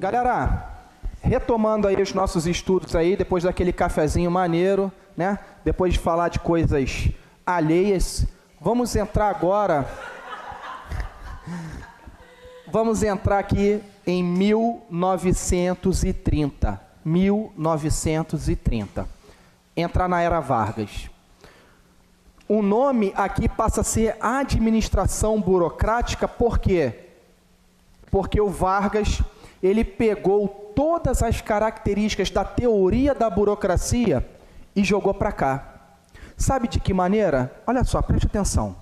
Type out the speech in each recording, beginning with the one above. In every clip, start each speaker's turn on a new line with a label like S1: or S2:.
S1: Galera, retomando aí os nossos estudos aí, depois daquele cafezinho maneiro, né? Depois de falar de coisas alheias, vamos entrar agora... Vamos entrar aqui em 1930. 1930. Entrar na Era Vargas. O nome aqui passa a ser administração burocrática, por quê? Porque o Vargas, ele pegou todas as características da teoria da burocracia e jogou para cá. Sabe de que maneira? Olha só, preste atenção.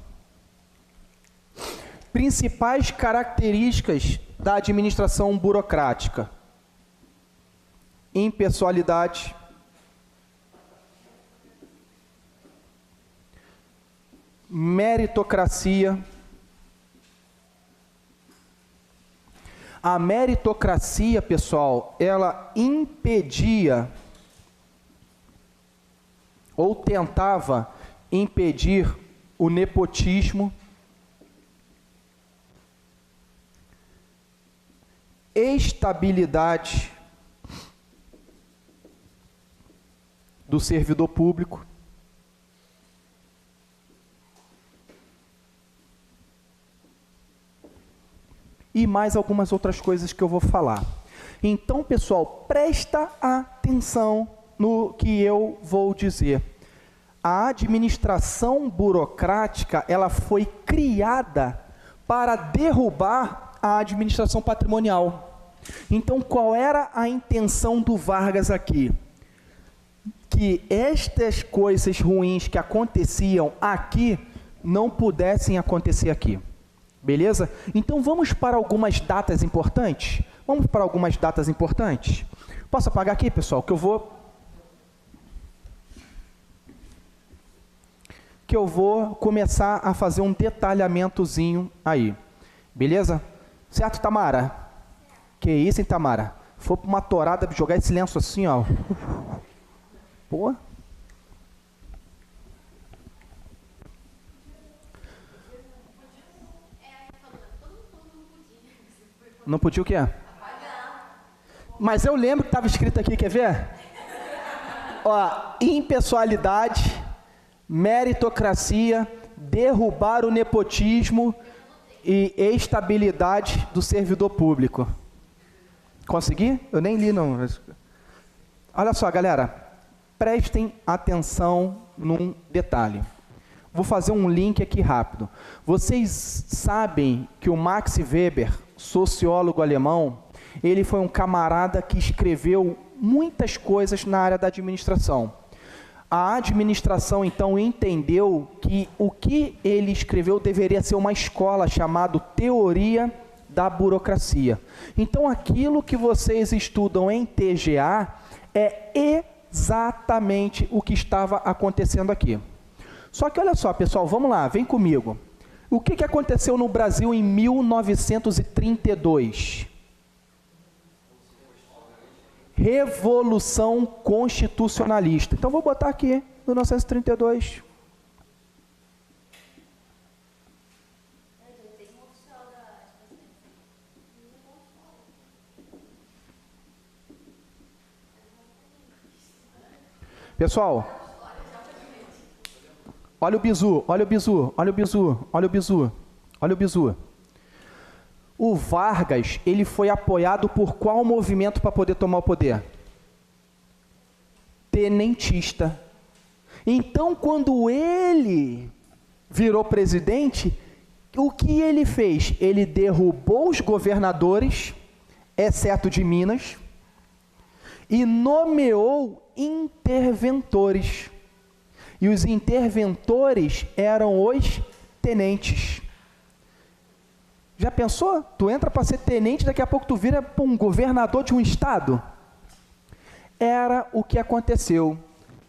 S1: Principais características da administração burocrática: impessoalidade, meritocracia. A meritocracia, pessoal, ela impedia ou tentava impedir o nepotismo, estabilidade do servidor público, e mais algumas outras coisas que eu vou falar. Então, pessoal, presta atenção no que eu vou dizer. A administração burocrática, ela foi criada para derrubar a administração patrimonial. Então, qual era a intenção do Vargas aqui? Que estas coisas ruins que aconteciam aqui não pudessem acontecer aqui. Beleza? Então, vamos para algumas datas importantes? Vamos para algumas datas importantes? Posso apagar aqui, pessoal? Que eu vou começar a fazer um detalhamentozinho aí. Beleza? Certo, Tamara? Que isso, hein, Tamara? For para uma torada, jogar esse lenço assim, ó. Pô. Não podia o quê? Mas eu lembro que estava escrito aqui, quer ver? Ó, impessoalidade, meritocracia, derrubar o nepotismo e estabilidade do servidor público. Consegui? Eu nem li, não. Olha só, galera. Prestem atenção num detalhe. Vou fazer um link aqui rápido. Vocês sabem que o Max Weber, sociólogo alemão, ele foi um camarada que escreveu muitas coisas na área da administração. A administração, então, entendeu que o que ele escreveu deveria ser uma escola chamada Teoria da Burocracia. Então, aquilo que vocês estudam em TGA é exatamente o que estava acontecendo aqui. Só que olha só, pessoal, vamos lá, vem comigo. O que aconteceu no Brasil em 1932? Revolução Constitucionalista. Então, vou botar aqui, 1932. Pessoal, olha o bizu, olha o bizu, olha o bizu, olha o bizu, olha o bizu. O Vargas, ele foi apoiado por qual movimento para poder tomar o poder? Tenentista. Então, quando ele virou presidente, o que ele fez? Ele derrubou os governadores, exceto de Minas, e nomeou interventores. E os interventores eram os tenentes. Já pensou? Tu entra para ser tenente, daqui a pouco tu vira um governador de um estado. Era o que aconteceu.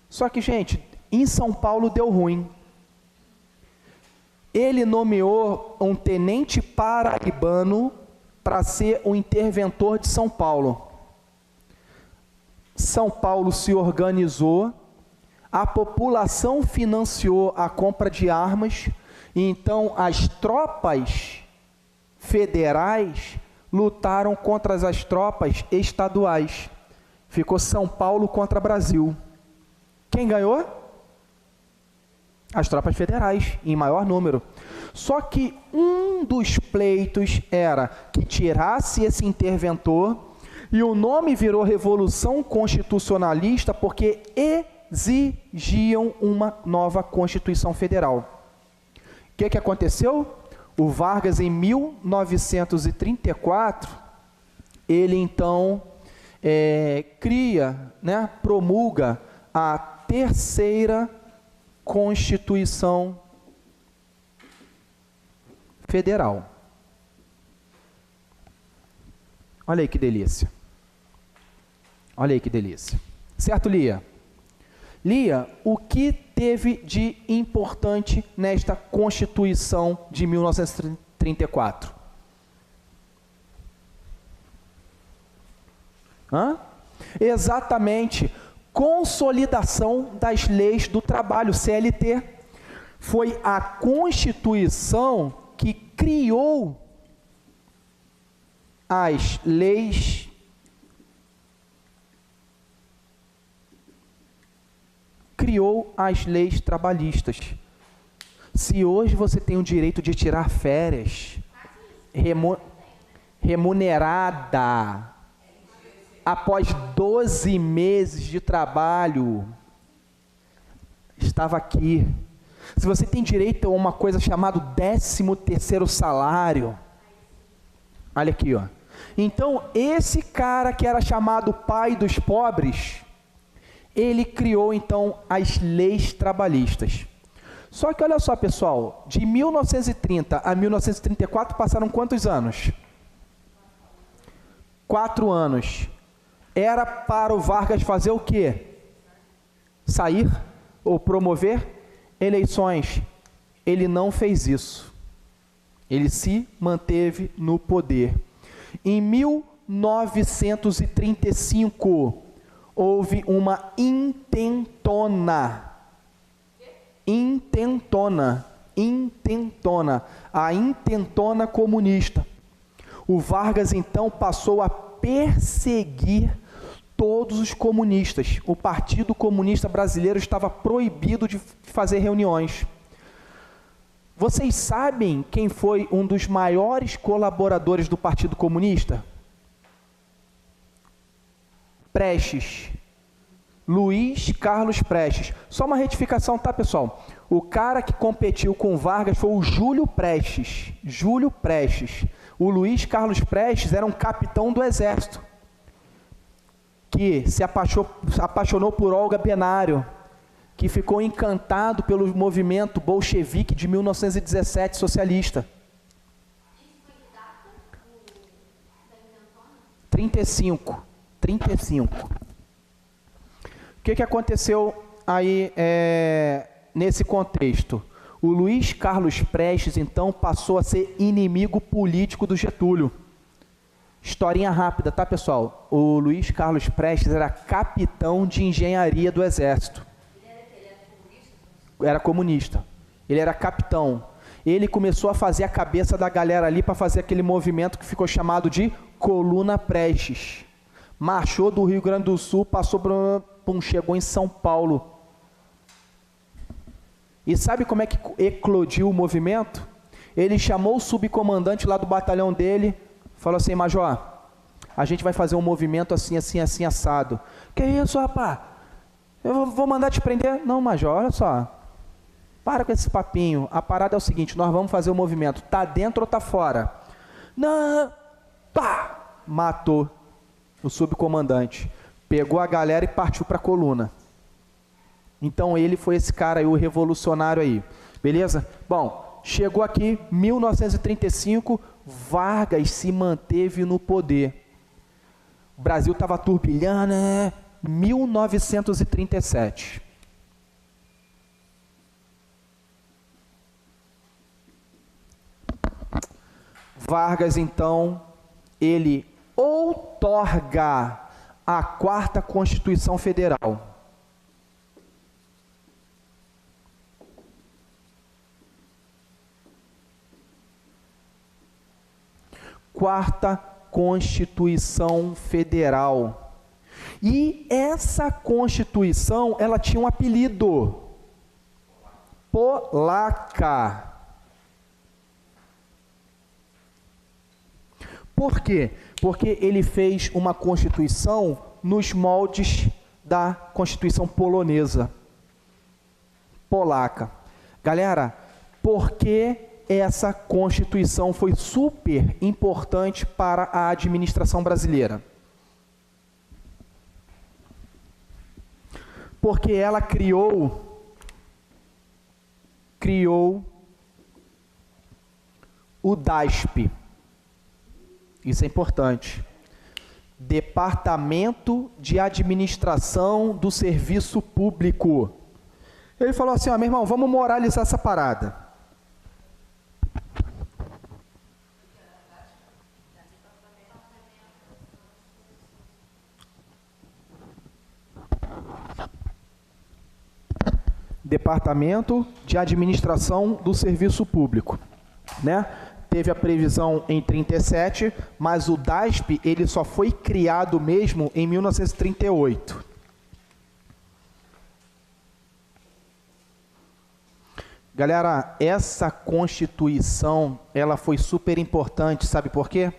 S1: Só que, gente, em São Paulo deu ruim. Ele nomeou um tenente paraibano para ser o interventor de São Paulo. São Paulo se organizou, a população financiou a compra de armas, e então as tropas federais lutaram contra as tropas estaduais. Ficou São Paulo contra Brasil. Quem ganhou? As tropas federais, em maior número. Só que um dos pleitos era que tirasse esse interventor, e o nome virou Revolução Constitucionalista porque exigiam uma nova Constituição Federal. O que aconteceu? O Vargas, em 1934, ele então promulga a terceira Constituição Federal. Olha aí que delícia. Olha aí que delícia. Certo, Lia? Lia, o que teve de importante nesta Constituição de 1934? Exatamente. Consolidação das leis do trabalho, CLT. Foi a Constituição que criou as leis trabalhistas. Se hoje você tem o direito de tirar férias remunerada após 12 meses de trabalho, estava aqui. Se você tem direito a uma coisa chamada 13º salário, olha aqui, ó. Então, esse cara que era chamado pai dos pobres, ele criou, então, as leis trabalhistas. Só que, olha só, pessoal, de 1930 a 1934 passaram quantos anos? 4 anos. Era para o Vargas fazer o quê? Sair ou promover eleições. Ele não fez isso. Ele se manteve no poder. Em 1935, houve uma intentona, a intentona comunista. O Vargas, então, passou a perseguir todos os comunistas. O Partido Comunista Brasileiro estava proibido de fazer reuniões. Vocês sabem quem foi um dos maiores colaboradores do Partido Comunista? Prestes. Luiz Carlos Prestes. Só uma retificação, tá, pessoal? O cara que competiu com Vargas foi o Júlio Prestes. Júlio Prestes. O Luiz Carlos Prestes era um capitão do Exército, que se apaixonou por Olga Benário, que ficou encantado pelo movimento bolchevique de 1917, socialista. 35. O que aconteceu aí nesse contexto? O Luiz Carlos Prestes, então, passou a ser inimigo político do Getúlio. Historinha rápida, tá, pessoal? O Luiz Carlos Prestes era capitão de engenharia do Exército. Era comunista. Ele era capitão. Ele começou a fazer a cabeça da galera ali para fazer aquele movimento que ficou chamado de Coluna Prestes. Marchou do Rio Grande do Sul, chegou em São Paulo. E sabe como é que eclodiu o movimento? Ele chamou o subcomandante lá do batalhão dele, falou assim: Major, a gente vai fazer um movimento assim, assado. Que isso, rapaz? Eu vou mandar te prender? Não, Major, olha só. Para com esse papinho. A parada é o seguinte: nós vamos fazer o movimento. Tá dentro ou tá fora? Não. Pá! Matou o subcomandante. Pegou a galera e partiu para a coluna. Então ele foi esse cara aí, o revolucionário aí. Beleza? Bom, chegou aqui, 1935, Vargas se manteve no poder. O Brasil estava turbilhando, 1937. Vargas, então, ele outorga a 4ª Constituição Federal. Quarta Constituição Federal. E essa Constituição, ela tinha um apelido: Polaca. Por quê? Porque ele fez uma Constituição nos moldes da Constituição polonesa. Polaca. Galera, por que essa Constituição foi super importante para a administração brasileira? Porque ela criou o DASP. Isso é importante. Departamento de Administração do Serviço Público. Ele falou assim, ó, meu irmão, vamos moralizar essa parada. Departamento de Administração do Serviço Público, né? Teve a previsão em 37, mas o DASP ele só foi criado mesmo em 1938. Galera, essa Constituição, ela foi super importante, sabe por quê?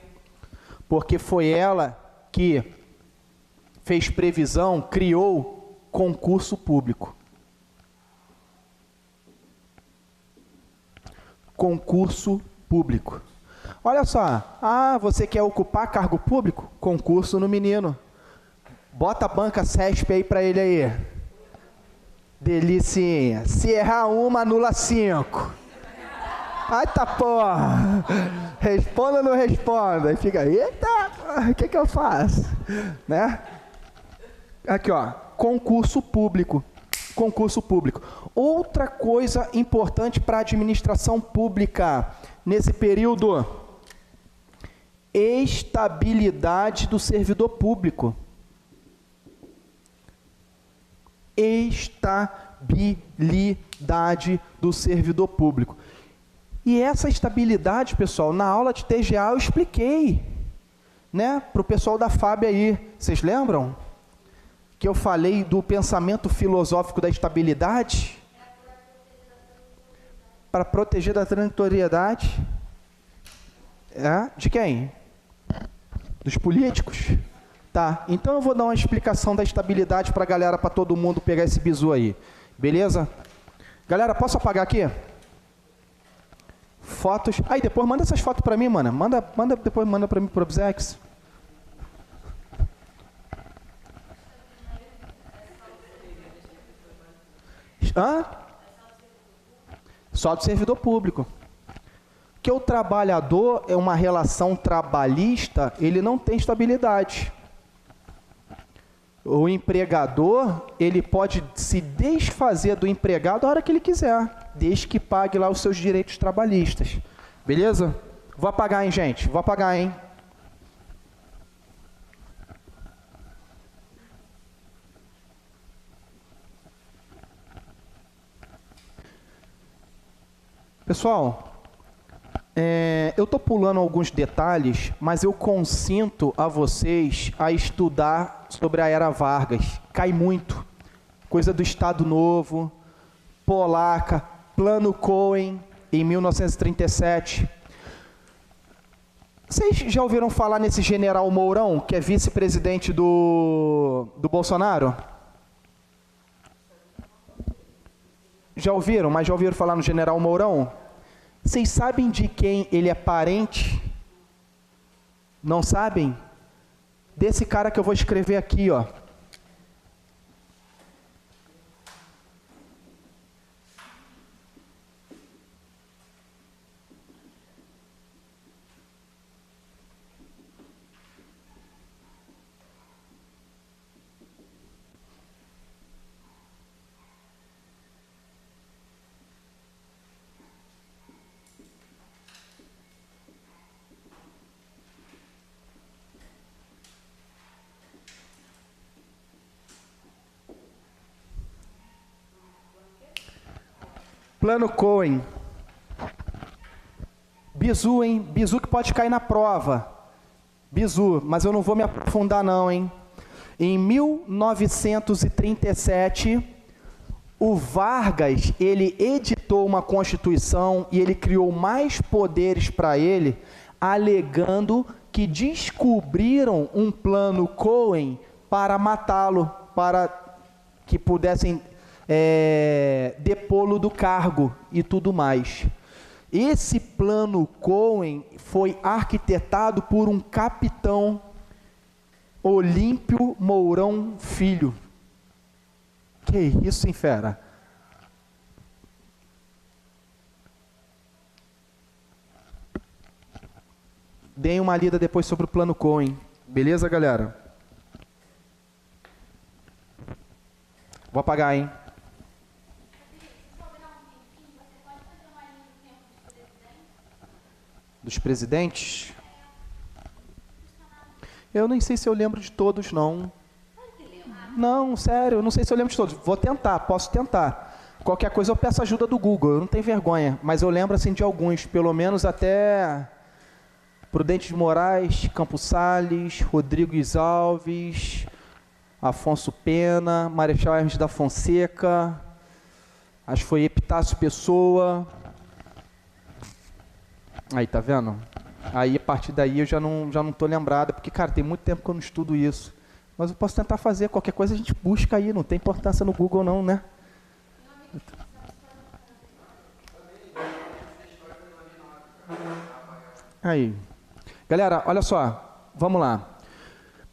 S1: Porque foi ela que fez previsão, criou concurso público. Concurso público. Olha só, você quer ocupar cargo público? Concurso no menino. Bota a banca CESP aí para ele aí. Delicinha. Se errar uma, anula 5. Ai, tá porra. Responda ou não responda? Aí fica, eita, o que eu faço? Né? Aqui, ó, concurso público. Concurso público. Outra coisa importante para a administração pública nesse período: estabilidade do servidor público. Estabilidade do servidor público. E essa estabilidade, pessoal, na aula de TGA eu expliquei, né, para o pessoal da FAB aí. Vocês lembram? Que eu falei do pensamento filosófico da estabilidade? Para proteger da transitoriedade. De quem? Dos políticos? Tá, então eu vou dar uma explicação da estabilidade para a galera, para todo mundo pegar esse bizu aí. Beleza? Galera, posso apagar aqui? Fotos. Aí, depois manda essas fotos para mim, mano. Depois manda para mim pro Obsex. Só do servidor público. Que o trabalhador é uma relação trabalhista, ele não tem estabilidade. O empregador, ele pode se desfazer do empregado a hora que ele quiser, desde que pague lá os seus direitos trabalhistas. Beleza? Vou apagar, hein, gente? Vou apagar, hein? Pessoal, eu estou pulando alguns detalhes, mas eu consinto a vocês a estudar sobre a Era Vargas. Cai muito. Coisa do Estado Novo, Polaca, Plano Cohen, em 1937. Vocês já ouviram falar nesse general Mourão, que é vice-presidente do Bolsonaro? Já ouviram? Mas já ouviram falar no general Mourão? Vocês sabem de quem ele é parente? Não sabem? Desse cara que eu vou escrever aqui, ó. Plano Cohen. Bizu, hein? Bizu que pode cair na prova. Bizu, mas eu não vou me aprofundar não, hein? Em 1937, o Vargas, ele editou uma Constituição e ele criou mais poderes para ele, alegando que descobriram um plano Cohen para matá-lo, para que pudessem depô-lo do cargo e tudo mais. Esse plano Cohen foi arquitetado por um capitão, Olímpio Mourão Filho. Que isso, hein, fera? Deem uma lida depois sobre o plano Cohen. Beleza, galera? Vou apagar, hein? Dos presidentes? Eu nem sei se eu lembro de todos, não. Não, sério, eu não sei se eu lembro de todos. Vou tentar, posso tentar. Qualquer coisa eu peço ajuda do Google, eu não tenho vergonha. Mas eu lembro assim de alguns, pelo menos até Prudente de Moraes, Campos Salles, Rodrigues Alves, Afonso Pena, Marechal Hermes da Fonseca, acho que foi Epitácio Pessoa. Aí, tá vendo? Aí, a partir daí, eu já não estou lembrado, porque, cara, tem muito tempo que eu não estudo isso. Mas eu posso tentar fazer, qualquer coisa a gente busca aí, não tem importância no Google não, né? Aí. Galera, olha só, vamos lá.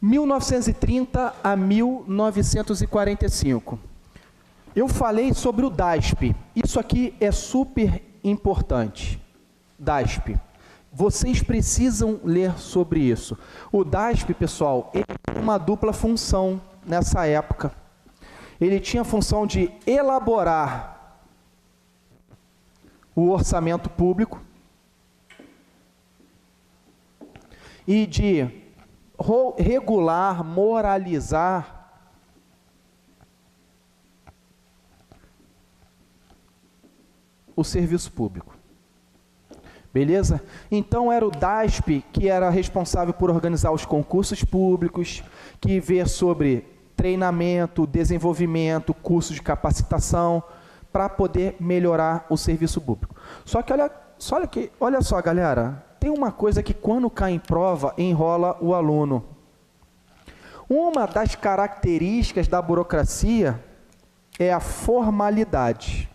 S1: 1930 a 1945. Eu falei sobre o DASP. Isso aqui é super importante. DASP. Vocês precisam ler sobre isso. O DASP, pessoal, ele tem uma dupla função nessa época. Ele tinha a função de elaborar o orçamento público e de regular, moralizar o serviço público. Beleza? Então era o DASP que era responsável por organizar os concursos públicos, que vê sobre treinamento, desenvolvimento, cursos de capacitação, para poder melhorar o serviço público. Só que olha só, galera, tem uma coisa que quando cai em prova, enrola o aluno. Uma das características da burocracia é a formalidade.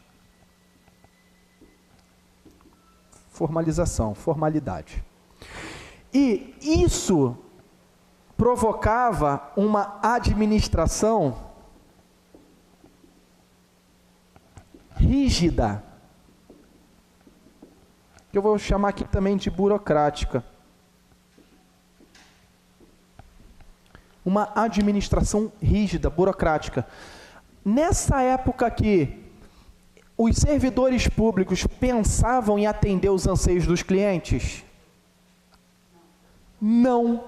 S1: Formalização, formalidade. E isso provocava uma administração rígida, que eu vou chamar aqui também de burocrática. Uma administração rígida, burocrática. Nessa época aqui, os servidores públicos pensavam em atender os anseios dos clientes? Não.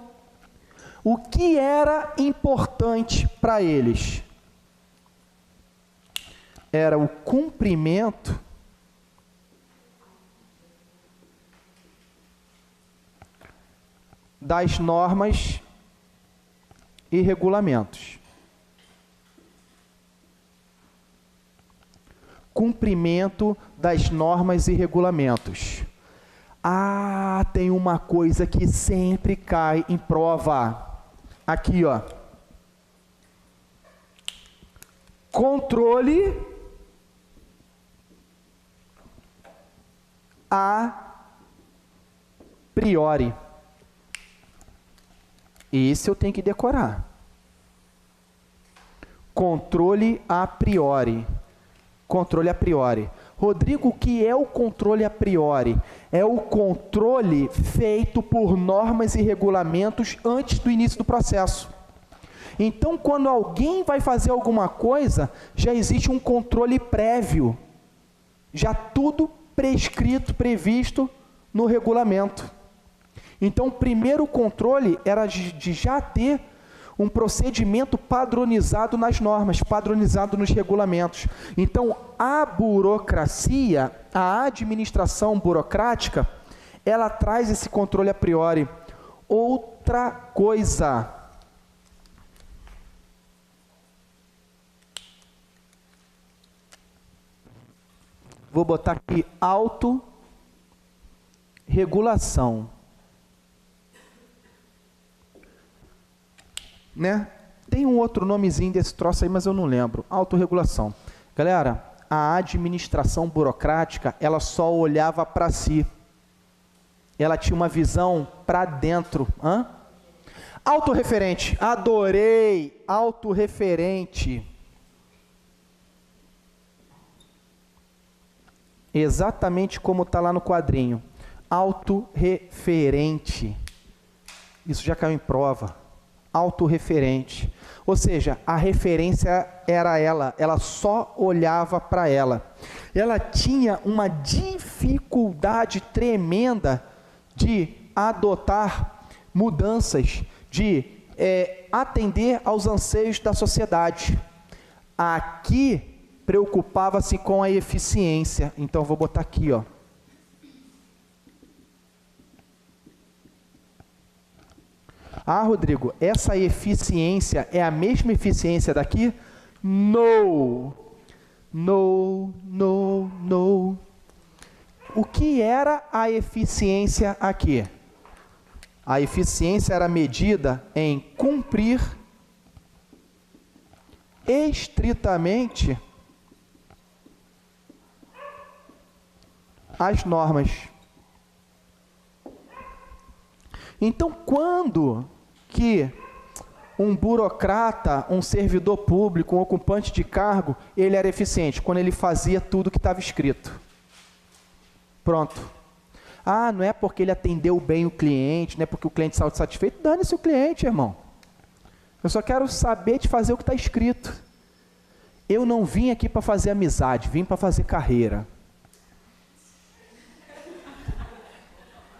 S1: O que era importante para eles? Era o cumprimento das normas e regulamentos. Cumprimento das normas e regulamentos. Ah, tem uma coisa que sempre cai em prova. Aqui, ó. Controle a priori. Esse eu tenho que decorar. Controle a priori. Controle a priori. Rodrigo, o que é o controle a priori? É o controle feito por normas e regulamentos antes do início do processo. Então, quando alguém vai fazer alguma coisa, já existe um controle prévio. Já tudo prescrito, previsto no regulamento. Então, o primeiro controle era de já ter um procedimento padronizado nas normas, padronizado nos regulamentos. Então, a burocracia, a administração burocrática, ela traz esse controle a priori. outra coisa. Vou botar aqui autorregulação. Né? Tem um outro nomezinho desse troço aí, mas eu não lembro. Autorregulação. Galera, a administração burocrática, ela só olhava para si. Ela tinha uma visão para dentro. Autorreferente. Adorei. Autorreferente. Exatamente como está lá no quadrinho. Autorreferente. Isso já caiu em prova. Autorreferente. Ou seja, a referência era ela só olhava para ela. Ela tinha uma dificuldade tremenda de adotar mudanças, de atender aos anseios da sociedade. Aqui, preocupava-se com a eficiência. Então, vou botar aqui, ó. Ah, Rodrigo, essa eficiência é a mesma eficiência daqui? No. No, no, no. O que era a eficiência aqui? A eficiência era medida em cumprir estritamente as normas. Então, quando que um burocrata, um servidor público, um ocupante de cargo, ele era eficiente? Quando ele fazia tudo que estava escrito. Pronto. Ah, não é porque ele atendeu bem o cliente, não é porque o cliente saiu satisfeito. Dane-se o cliente, irmão. Eu só quero saber de fazer o que está escrito. Eu não vim aqui para fazer amizade, vim para fazer carreira.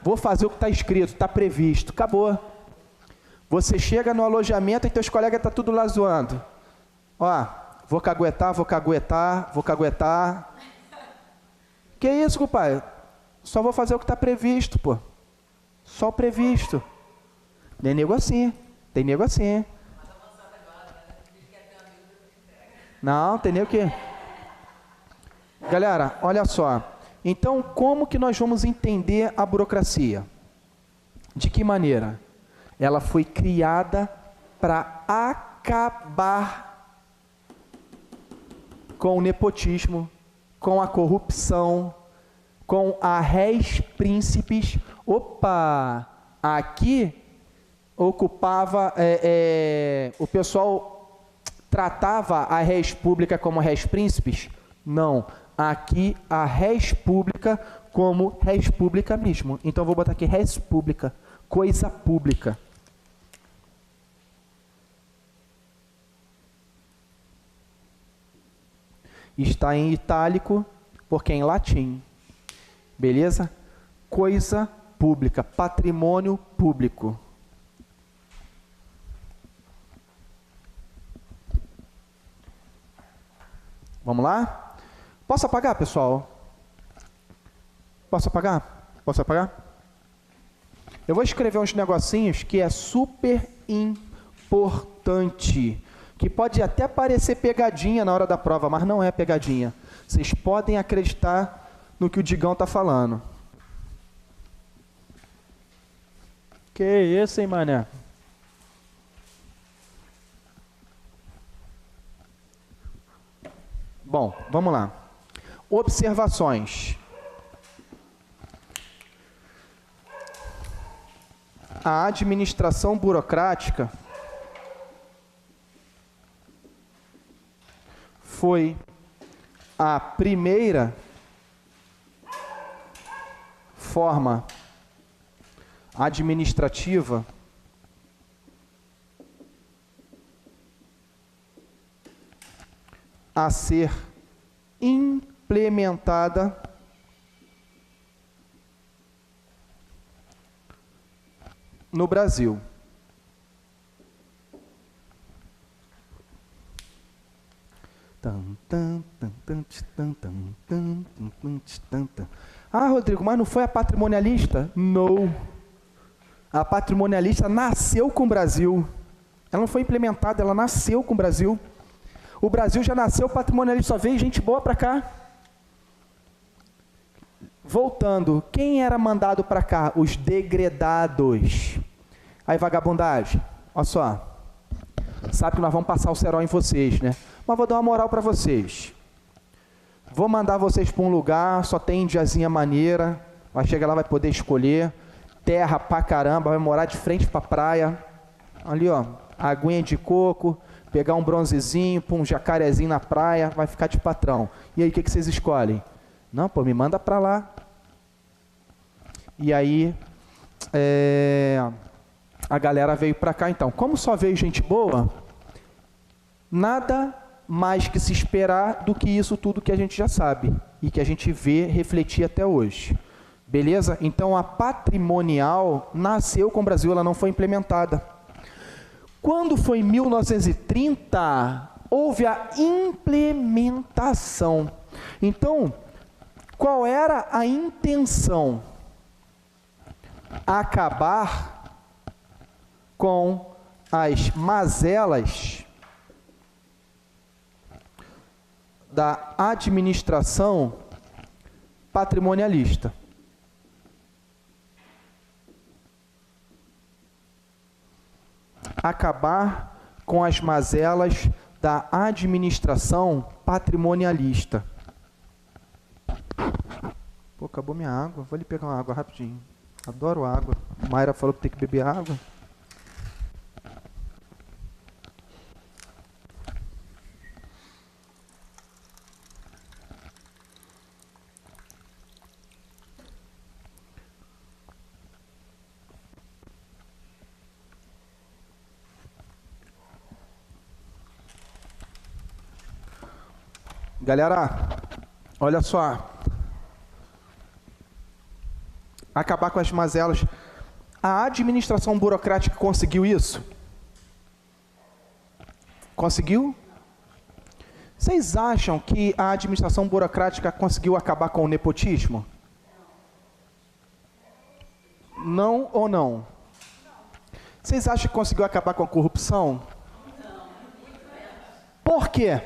S1: Vou fazer o que está escrito, está previsto, acabou. Você chega no alojamento e teus colegas estão tudo lá zoando. Ó, vou caguetar. Que isso, compadre? Só vou fazer o que está previsto, pô. Só o previsto. Tem nego assim. Não, tem nego que... Galera, olha só. Então, como que nós vamos entender a burocracia? De que maneira? Ela foi criada para acabar com o nepotismo, com a corrupção, com a res príncipes. Opa! Aqui ocupava, o pessoal tratava a res pública como res príncipes? Não. Aqui a res pública como res pública mesmo. Então vou botar aqui res pública, coisa pública. Está em itálico, porque é em latim. Beleza? Coisa pública, patrimônio público. Vamos lá? Posso apagar, pessoal? Posso apagar? Eu vou escrever uns negocinhos que é super importante, que pode até parecer pegadinha na hora da prova, mas não é pegadinha. Vocês podem acreditar no que o Digão está falando. Que isso, hein, mané? Bom, vamos lá. Observações. A administração burocrática foi a primeira forma administrativa a ser implementada no Brasil. Ah, Rodrigo, mas não foi a patrimonialista? Não. A patrimonialista nasceu com o Brasil. Ela não foi implementada, ela nasceu com o Brasil. O Brasil já nasceu patrimonialista, só veio gente boa para cá. Voltando, quem era mandado para cá? Os degredados. Aí, vagabundagem, olha só. Sabe que nós vamos passar o cerol em vocês, né? Mas vou dar uma moral para vocês. Vou mandar vocês para um lugar, só tem indiazinha maneira. Vai chegar lá, vai poder escolher. Terra pra caramba, vai morar de frente pra praia. Ali, ó, aguinha de coco, pegar um bronzezinho, pôr um jacarezinho na praia, vai ficar de patrão. E aí, o que vocês escolhem? Não, pô, me manda pra lá. E aí, a galera veio pra cá, então. Como só veio gente boa, nada mais que se esperar do que isso tudo que a gente já sabe e que a gente vê refletir até hoje. Beleza? Então, a patrimonial nasceu com o Brasil, ela não foi implementada. Quando foi em 1930, houve a implementação. Então, qual era a intenção? Acabar com as mazelas da administração patrimonialista. Acabar com as mazelas da administração patrimonialista. Pô, acabou minha água. Vou ali pegar uma água rapidinho. Adoro água. Mayra falou que tem que beber água. Galera, olha só. Acabar com as mazelas. A administração burocrática conseguiu isso? Conseguiu? Vocês acham que a administração burocrática conseguiu acabar com o nepotismo? Não ou não? Vocês acham que conseguiu acabar com a corrupção? Por quê?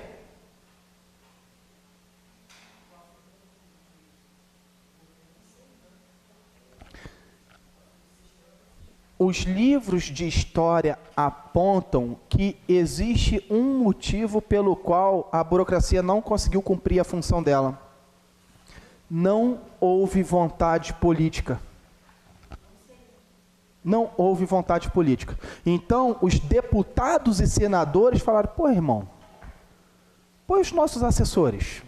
S1: Os livros de história apontam que existe um motivo pelo qual a burocracia não conseguiu cumprir a função dela. Não houve vontade política. Não houve vontade política. Então, os deputados e senadores falaram, pô, irmão, põe os nossos assessores.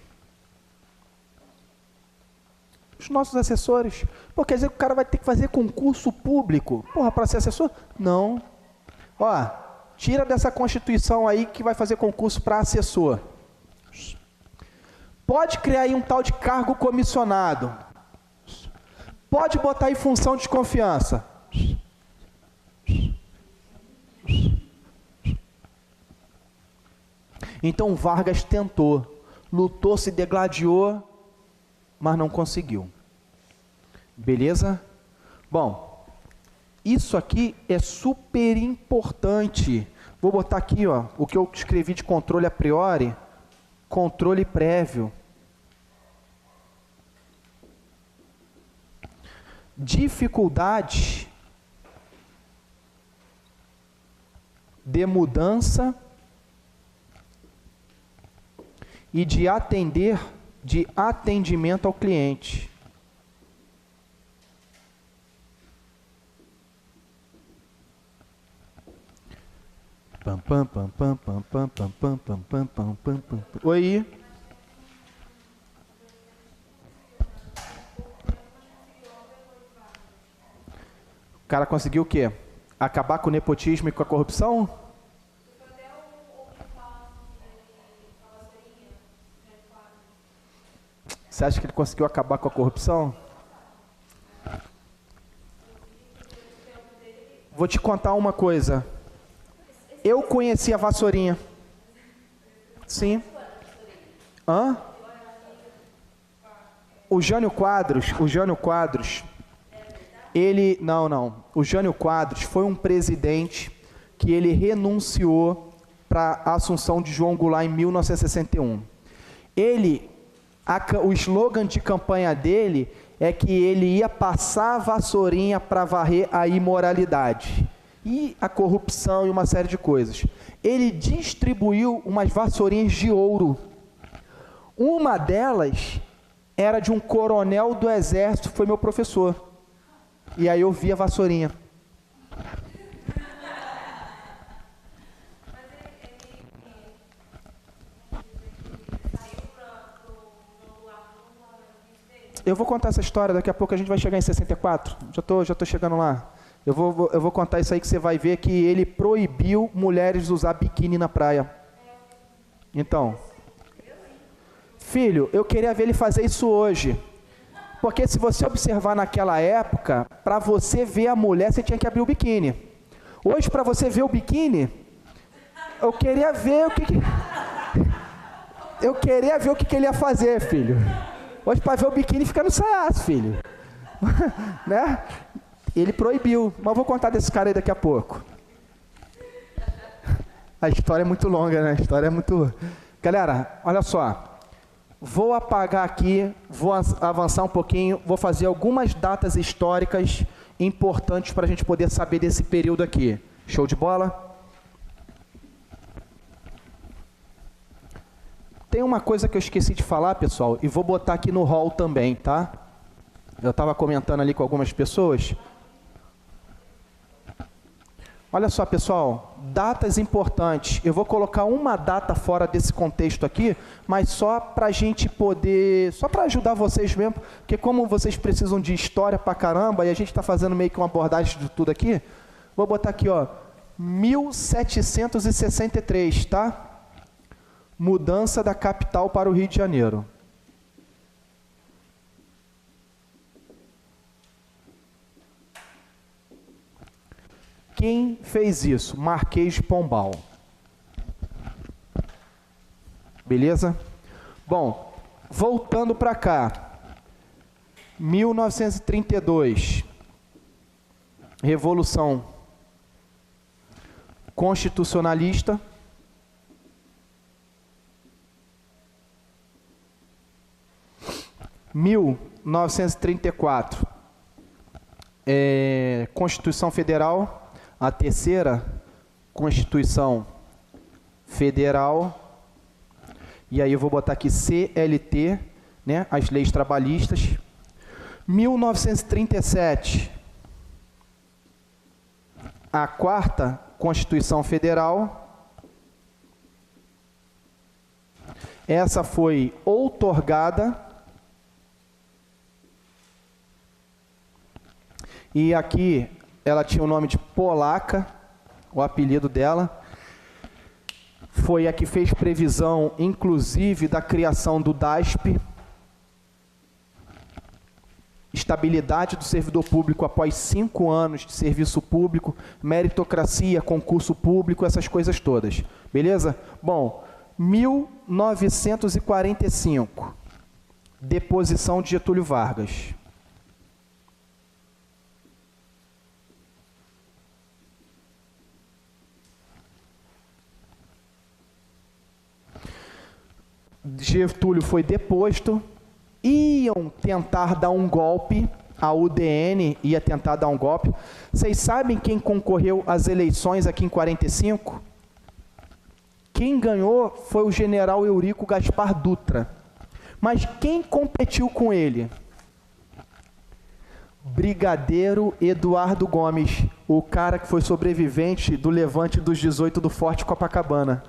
S1: Os nossos assessores. Pô, quer dizer que o cara vai ter que fazer concurso público, porra, para ser assessor? Não. Ó, tira dessa Constituição aí que vai fazer concurso para assessor. Pode criar aí um tal de cargo comissionado. Pode botar aí função de desconfiança. Então Vargas tentou, lutou, se degladiou, mas não conseguiu. Beleza? Bom, isso aqui é super importante. Vou botar aqui, ó, o que eu escrevi de controle a priori, controle prévio. Dificuldade de mudança e de atendimento ao cliente. Pam, pam, pam, pam, pam, pam, pam, pam, pam, pam, pam, pam, pam. Oi. O cara conseguiu o quê? Acabar com o nepotismo e com a corrupção? Você acha que ele conseguiu acabar com a corrupção? Vou te contar uma coisa. Eu conheci a Vassourinha. Sim. Hã? O Jânio Quadros, Não. O Jânio Quadros foi um presidente que ele renunciou para a assunção de João Goulart em 1961. O slogan de campanha dele é que ele ia passar a vassourinha para varrer a imoralidade e a corrupção e uma série de coisas. Ele distribuiu umas vassourinhas de ouro. Uma delas era de um coronel do exército, foi meu professor. E aí eu vi a vassourinha. Eu vou contar essa história, daqui a pouco a gente vai chegar em 64. Já tô chegando lá. Eu vou contar isso aí que você vai ver que ele proibiu mulheres de usar biquíni na praia. Então, filho, eu queria ver ele fazer isso hoje. Porque se você observar naquela época, para você ver a mulher, você tinha que abrir o biquíni. Hoje, para você ver o biquíni, eu queria ver o que ele ia fazer, filho. Hoje, para ver o biquíni, fica no saiaço, filho. Né? Ele proibiu, mas eu vou contar desse cara aí daqui a pouco. A história é muito longa, né? A história é muito... Galera, olha só. Vou apagar aqui, vou avançar um pouquinho, vou fazer algumas datas históricas importantes para a gente poder saber desse período aqui. Show de bola? Tem uma coisa que eu esqueci de falar, pessoal, e vou botar aqui no hall também, tá? Eu estava comentando ali com algumas pessoas. Olha só, pessoal, datas importantes. Eu vou colocar uma data fora desse contexto aqui, mas só para a gente poder, só para ajudar vocês mesmo, porque como vocês precisam de história pra caramba, e a gente está fazendo meio que uma abordagem de tudo aqui, vou botar aqui, ó, 1763, tá? Mudança da capital para o Rio de Janeiro. Quem fez isso? Marquês de Pombal. Beleza? Bom, voltando para cá. 1932. Revolução Constitucionalista. Em 1934. Constituição Federal. A terceira Constituição Federal, e aí eu vou botar aqui CLT, né, as leis trabalhistas. 1937, a quarta Constituição Federal. Essa foi outorgada, e aqui ela tinha o nome de Polaca, o apelido dela. Foi a que fez previsão, inclusive, da criação do DASP. Estabilidade do servidor público após 5 anos de serviço público, meritocracia, concurso público, essas coisas todas. Beleza? Bom, 1945, deposição de Getúlio Vargas. Getúlio foi deposto, iam tentar dar um golpe, a UDN ia tentar dar um golpe. Vocês sabem quem concorreu às eleições aqui em 45? Quem ganhou foi o general Eurico Gaspar Dutra. Mas quem competiu com ele? Brigadeiro Eduardo Gomes, o cara que foi sobrevivente do levante dos 18 do Forte Copacabana.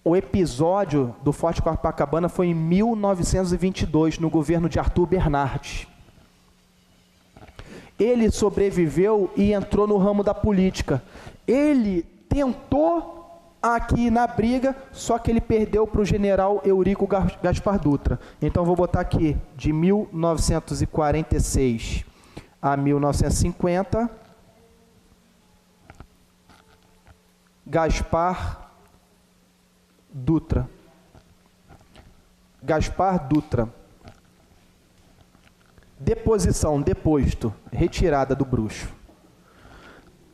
S1: O episódio do Forte Copacabana foi em 1922, no governo de Arthur Bernardes. Ele sobreviveu e entrou no ramo da política. Ele tentou aqui na briga, só que ele perdeu para o general Eurico Gaspar Dutra. Então, vou botar aqui, de 1946 a 1950, Gaspar Dutra. Deposição, deposto, retirada do bruxo.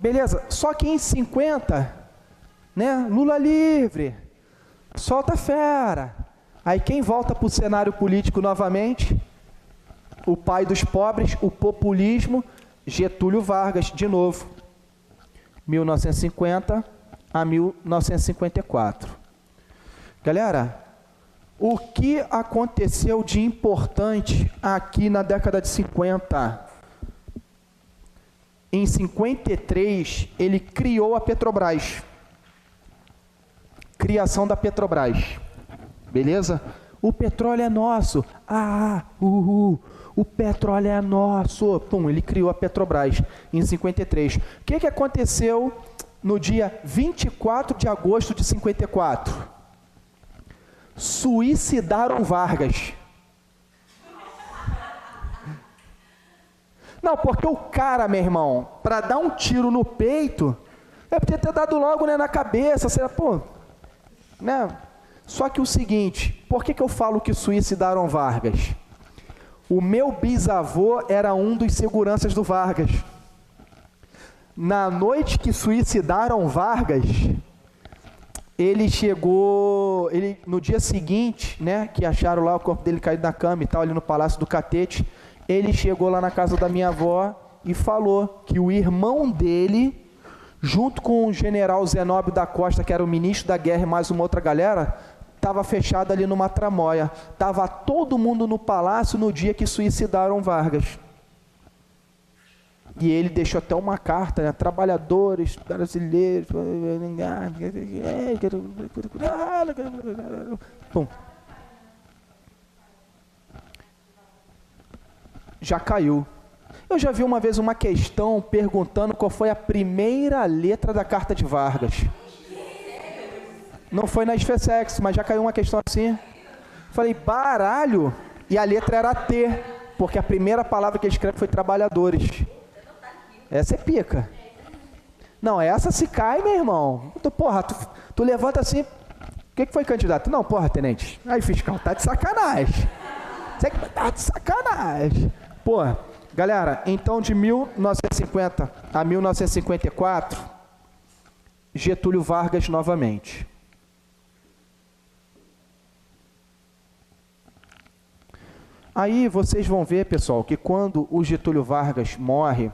S1: Beleza, só que em 50, né, Lula livre, solta a fera. Aí quem volta para o cenário político novamente? O pai dos pobres, o populismo, Getúlio Vargas, de novo. 1950 a 1954. Galera, o que aconteceu de importante aqui na década de 50? Em 53, ele criou a Petrobras. Criação da Petrobras. Beleza? O petróleo é nosso. O petróleo é nosso. Pum, ele criou a Petrobras em 53. O que aconteceu no dia 24 de agosto de 54? Suicidaram Vargas. Não, porque o cara, meu irmão, para dar um tiro no peito, é podia ter dado logo, né, na cabeça, sei lá, pô, né? Só que o seguinte, por que eu falo que suicidaram Vargas? O meu bisavô era um dos seguranças do Vargas. Na noite que suicidaram Vargas, ele chegou, no dia seguinte, né, que acharam lá o corpo dele caído na cama e tal, ali no Palácio do Catete, ele chegou lá na casa da minha avó e falou que o irmão dele, junto com o general Zenóbio da Costa, que era o ministro da guerra e mais uma outra galera, estava fechado ali numa tramóia. Estava todo mundo no palácio no dia que suicidaram Vargas. E ele deixou até uma carta, né? Trabalhadores brasileiros. Pum. Já caiu. Eu já vi uma vez uma questão perguntando qual foi a primeira letra da carta de Vargas. Não foi na SpaceX, mas já caiu uma questão assim. Falei, baralho, e a letra era T, porque a primeira palavra que ele escreve foi trabalhadores. Essa é pica. Não, essa se cai, meu irmão. Porra, tu levanta assim, o que foi, candidato? Não, porra, tenente. Aí, fiscal, tá de sacanagem. Você tá de sacanagem. Porra, galera, então de 1950 a 1954, Getúlio Vargas novamente. Aí vocês vão ver, pessoal, que quando o Getúlio Vargas morre,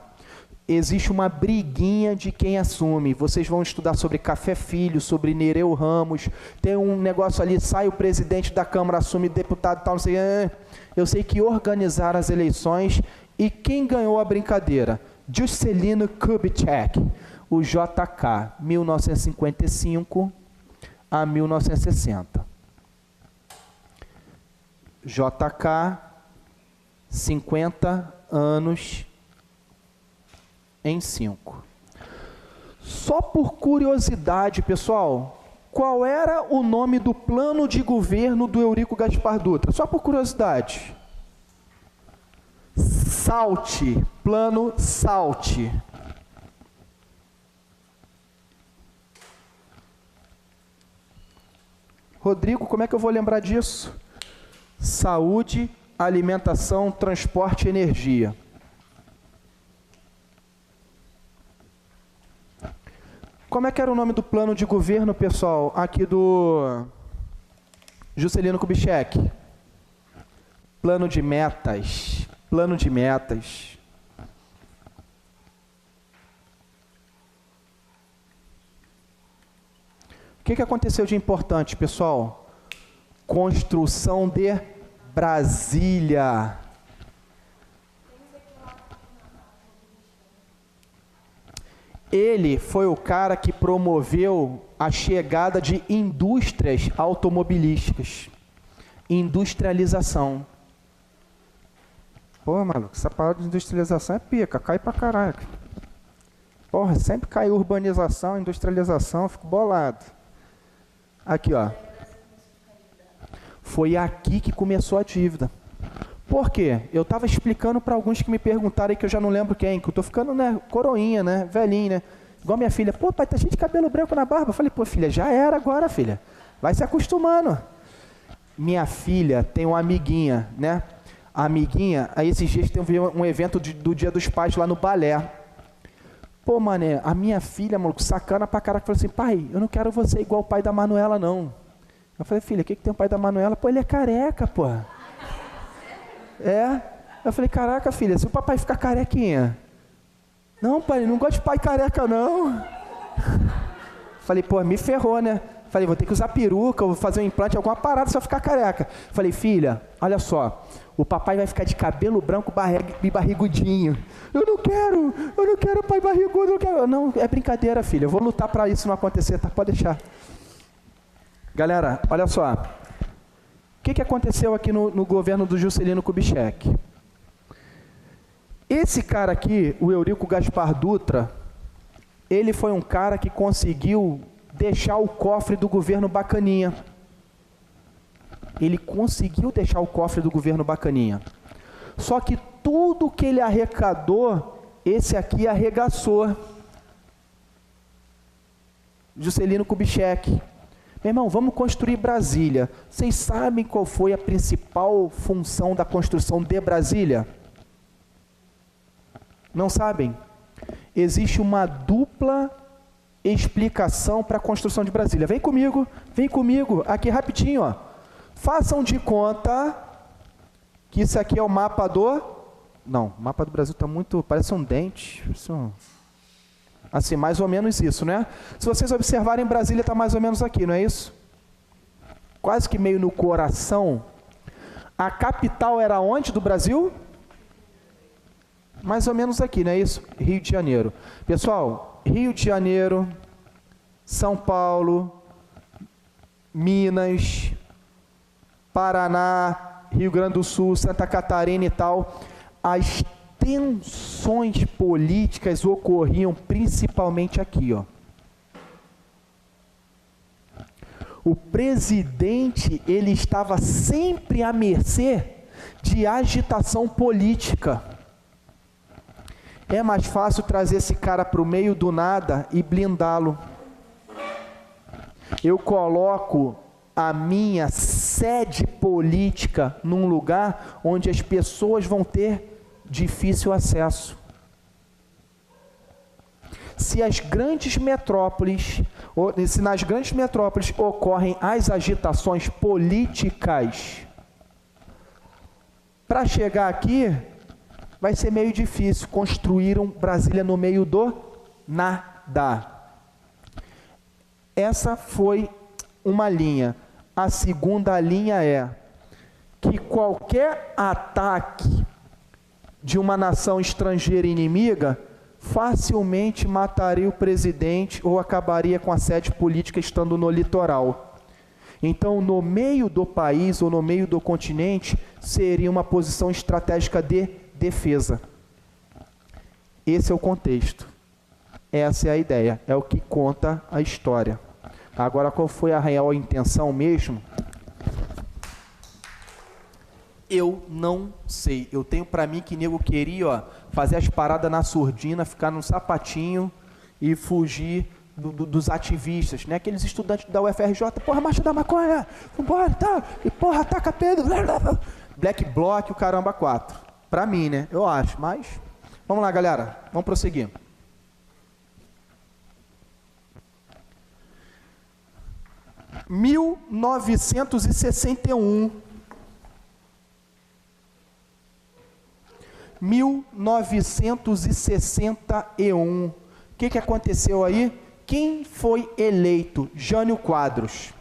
S1: existe uma briguinha de quem assume. Vocês vão estudar sobre Café Filho, sobre Nereu Ramos, tem um negócio ali, sai o presidente da Câmara, assume deputado e tal, não sei. Eu sei que organizaram as eleições e quem ganhou a brincadeira? Juscelino Kubitschek, o JK, 1955 a 1960. JK, 50 anos em 5. Só por curiosidade, pessoal, qual era o nome do plano de governo do Eurico Gaspar Dutra? Só por curiosidade. SALT, plano SALT. Rodrigo, como é que eu vou lembrar disso? Saúde, alimentação, transporte e energia. Como é que era o nome do plano de governo, pessoal, aqui do Juscelino Kubitschek? Plano de metas. Plano de metas. O que aconteceu de importante, pessoal? Construção de Brasília. Ele foi o cara que promoveu a chegada de indústrias automobilísticas. Industrialização. Pô, maluco, essa parada de industrialização é pica, cai pra caraca. Porra, sempre cai urbanização, industrialização, eu fico bolado. Aqui, ó. Foi aqui que começou a dívida. Por quê? Eu estava explicando para alguns que me perguntaram aí, que eu já não lembro quem, que eu tô ficando, né, coroinha, né, velhinho, né? Igual minha filha, pô, pai, tá cheio de cabelo branco na barba. Eu falei, pô, filha, já era agora, filha. Vai se acostumando. Minha filha tem uma amiguinha, né? a amiguinha, aí esses dias teve um evento do Dia dos Pais lá no Balé. Pô, mané, a minha filha, maluco, sacana pra caraca, falou assim, pai, eu não quero você igual o pai da Manuela, não. Eu falei, filha, o que tem o pai da Manuela? Pô, ele é careca, pô. É? Eu falei, caraca, filha, se o papai ficar carequinha. Não, pai, não gosto de pai careca, não. Falei, pô, me ferrou, né? Falei, vou ter que usar peruca, vou fazer um implante, alguma parada se eu ficar careca. Falei, filha, olha só, o papai vai ficar de cabelo branco e barrigudinho. Eu não quero pai barrigudo, eu não quero. Não, é brincadeira, filha, eu vou lutar para isso não acontecer, tá? Pode deixar. Galera, olha só. O que aconteceu aqui no governo do Juscelino Kubitschek? Esse cara aqui, o Eurico Gaspar Dutra, ele foi um cara que conseguiu deixar o cofre do governo bacaninha. Ele conseguiu deixar o cofre do governo bacaninha. Só que tudo que ele arrecadou, esse aqui arregaçou. Juscelino Kubitschek. Meu irmão, vamos construir Brasília. Vocês sabem qual foi a principal função da construção de Brasília? Não sabem? Existe uma dupla explicação para a construção de Brasília. Vem comigo, aqui rapidinho, ó. Façam de conta que isso aqui é o mapa do... Não, o mapa do Brasil está muito... parece um dente. Isso... Assim, mais ou menos isso, né? Se vocês observarem, Brasília está mais ou menos aqui, não é isso? Quase que meio no coração. A capital era onde do Brasil? Mais ou menos aqui, não é isso? Rio de Janeiro. Pessoal, Rio de Janeiro, São Paulo, Minas, Paraná, Rio Grande do Sul, Santa Catarina e tal, as tensões políticas ocorriam principalmente aqui, ó. O presidente, ele estava sempre à mercê de agitação política. É mais fácil trazer esse cara para o meio do nada e blindá-lo. Eu coloco a minha sede política num lugar onde as pessoas vão ter difícil acesso. Se nas grandes metrópoles ocorrem as agitações políticas, para chegar aqui, vai ser meio difícil. Construíram Brasília no meio do nada. Essa foi uma linha. A segunda linha é que qualquer ataque de uma nação estrangeira inimiga facilmente mataria o presidente ou acabaria com a sede política estando no litoral. Então, no meio do país ou no meio do continente, seria uma posição estratégica de defesa. Esse é o contexto. Essa é a ideia, é o que conta a história. Agora, qual foi a real intenção mesmo? Eu não sei. Eu tenho para mim que nego queria, ó, fazer as paradas na surdina, ficar num sapatinho e fugir dos ativistas, né? Aqueles estudantes da UFRJ, porra, marcha da maconha, vambora, tá, e porra, ataca Pedro, Black Bloc, o caramba 4. Para mim, né? Eu acho, mas... Vamos lá, galera, vamos prosseguir. Em 1961, o que aconteceu aí? Quem foi eleito? Jânio Quadros.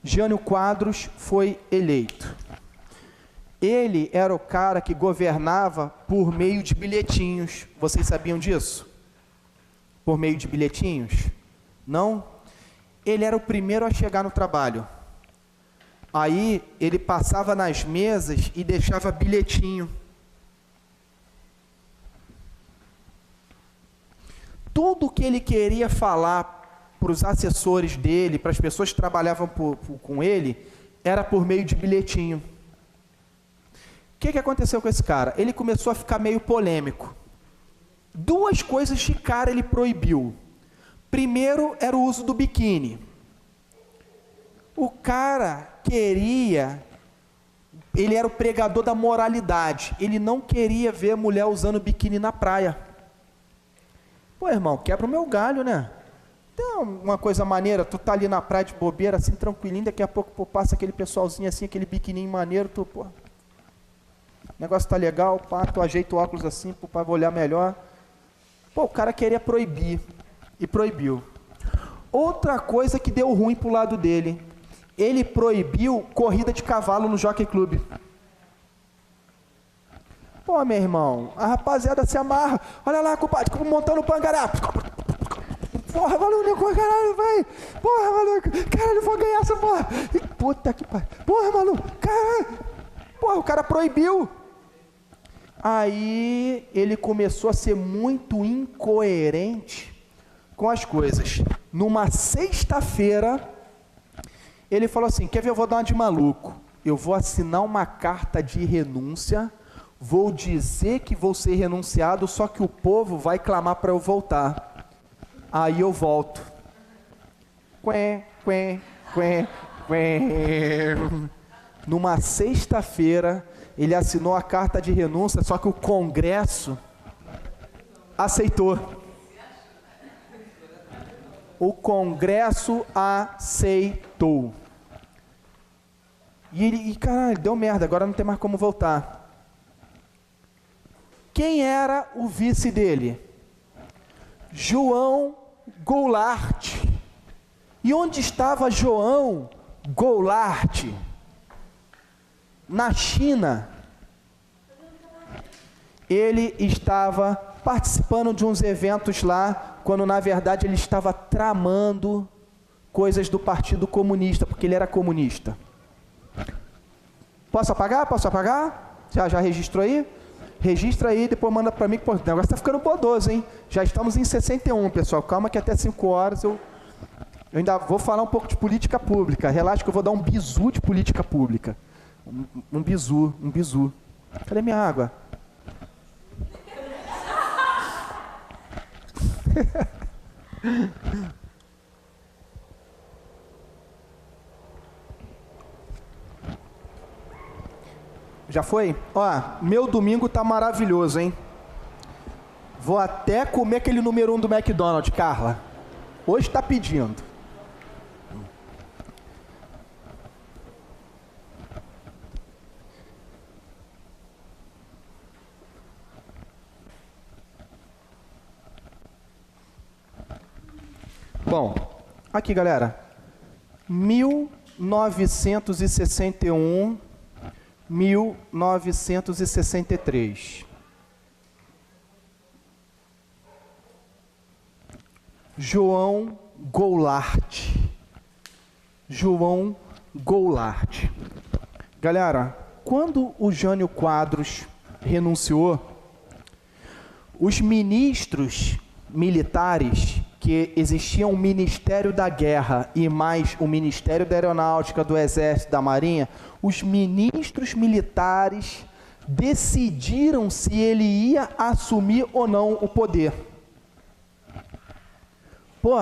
S1: Jânio Quadros foi eleito. Ele era o cara que governava por meio de bilhetinhos. Vocês sabiam disso? Por meio de bilhetinhos? Não? Ele era o primeiro a chegar no trabalho. Aí ele passava nas mesas e deixava bilhetinho. Tudo que ele queria falar para os assessores dele, para as pessoas que trabalhavam com ele, era por meio de bilhetinho. O que aconteceu com esse cara? Ele começou a ficar meio polêmico. Duas coisas de cara ele proibiu. Primeiro era o uso do biquíni. O cara queria, ele era o pregador da moralidade, ele não queria ver a mulher usando biquíni na praia. Pô, irmão, quebra o meu galho, né? Tem uma coisa maneira, tu tá ali na praia de bobeira, assim, tranquilinho, daqui a pouco pô, passa aquele pessoalzinho assim, aquele biquininho maneiro, tu, pô, o negócio tá legal, pá, tu ajeita o óculos assim, pô, pra olhar melhor. Pô, o cara queria proibir, e proibiu. Outra coisa que deu ruim pro lado dele, ele proibiu corrida de cavalo no Jockey Club. Pô, meu irmão, a rapaziada se amarra, olha lá, compadre, montando o pangará. Porra, maluco, caralho, vai. Porra, maluco, caralho, vou ganhar essa porra. Puta que pariu. Porra, maluco, caralho. Porra, o cara proibiu. Aí ele começou a ser muito incoerente com as coisas. Numa sexta-feira, ele falou assim, quer ver, eu vou dar uma de maluco. Eu vou assinar uma carta de renúncia, vou dizer que vou ser renunciado, só que o povo vai clamar para eu voltar. Aí eu volto. Quém, quém, quém, quém. Numa sexta-feira, ele assinou a carta de renúncia, só que o Congresso aceitou. O Congresso aceitou. E caralho, deu merda, agora não tem mais como voltar. Quem era o vice dele? João Goulart. E onde estava João Goulart? Na China. Ele estava participando de uns eventos lá, quando na verdade ele estava tramando coisas do Partido Comunista, porque ele era comunista. Posso apagar? Posso apagar? Já registrou aí? Registra aí, depois manda para mim, que o negócio está ficando bodoso, hein? Já estamos em 61, pessoal. Calma que até 5 horas eu ainda vou falar um pouco de política pública. Relaxa que eu vou dar um bizu de política pública. Um bizu. Cadê minha água? Já foi? Ó, meu domingo tá maravilhoso, hein? Vou até comer aquele número 1 do McDonald's, Carla. Hoje tá pedindo. Bom, aqui galera, 1961, 1963. João Goulart. João Goulart. Galera, quando o Jânio Quadros renunciou, os ministros militares, que existia um Ministério da Guerra e mais o Ministério da Aeronáutica, do Exército, da Marinha, os ministros militares decidiram se ele ia assumir ou não o poder. Pô,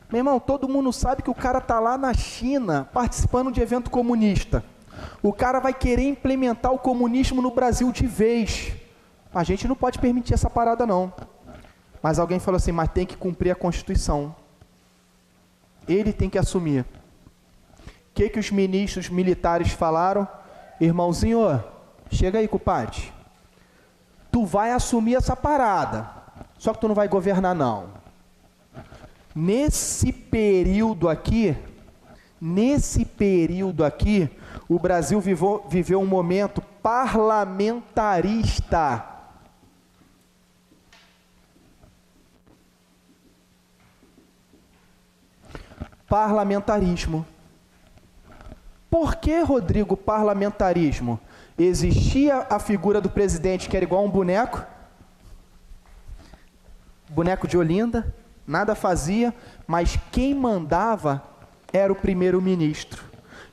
S1: meu irmão, todo mundo sabe que o cara tá lá na China participando de evento comunista. O cara vai querer implementar o comunismo no Brasil de vez. A gente não pode permitir essa parada não. Mas alguém falou assim, mas tem que cumprir a Constituição. Ele tem que assumir. O que os ministros militares falaram? Irmãozinho, chega aí, compadre. Tu vai assumir essa parada. Só que tu não vai governar, não. Nesse período aqui, o Brasil viveu um momento parlamentarista. Parlamentarismo. Por que, Rodrigo, parlamentarismo? Existia a figura do presidente que era igual a um boneco de Olinda, nada fazia, mas quem mandava era o primeiro-ministro.